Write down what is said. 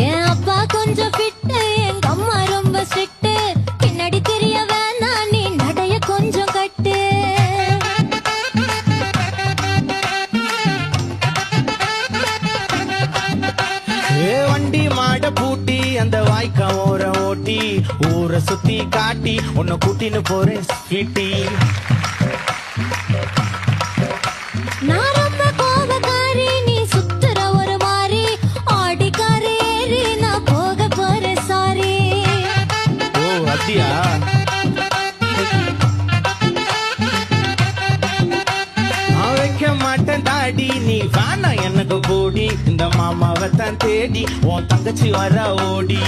என் அப்பா கொஞ்சம் ஃபிட்டு, எங்க அம்மா ரொம்ப ஸ்ட்ரிக்ட். பின்னாடி தெரிய வேணாம், நீ நடைய கொஞ்சம் கட்டு. வண்டி மாட பூட்டி அந்த வாய்க்கா ஓர ஓட்டி ஊரை சுத்தி காட்டி உன்னை கூட்டின்னு போறேன் ஸ்வீட்டி. நான் ரொம்ப கோபக்காரி, நீ சுத்துற ஒரு மாறி. ஆடிக்காரி ஏறி நான் போக போறேன் சாரி. ஓ அப்படியா? நான் வைக்க மாட்டேன் தாடி, நீ வேணா எனக்கு போடி. இந்த மாமாவை தான் தேடி உன் தங்கச்சி வர ஓடி.